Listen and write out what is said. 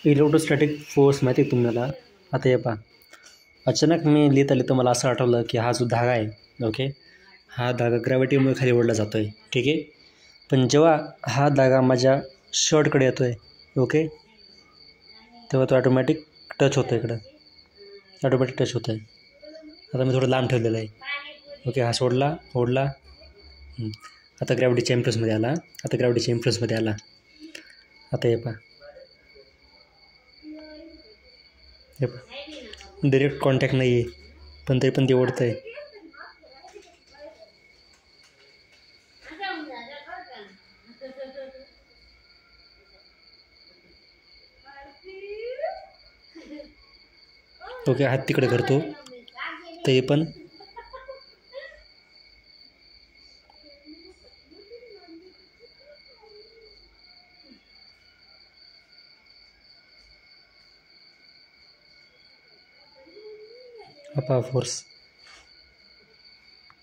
Electrostatic force माहिती आहे तुम्हाला? आता हे पहा, अचानक मी लिहिता लिहिता मला असं आठवलं की हा जो धागा आहे, ओके, हा धागा ग्रॅव्हिटीमुळे खाली ओढला जातो आहे, ठीक आहे. पण जेव्हा हा धागा माझ्या शर्टकडे येतो आहे, ओके, तेव्हा तो ऑटोमॅटिक टच होतो इकडं, ऑटोमॅटिक टच होतं आहे. आता मी थोडं लांब ठेवलेलं आहे, ओके. हा सोडला, ओढला, आता ग्रॅव्हिटीच्या इन्फ्लुअन्समध्ये आला, आता हे पहा, डायरेक्ट कॉन्टॅक्ट नाही आहे, पण तरी पण ते ओढतं आहे. ओके, हात तिकडे करतो ते पण फोर्स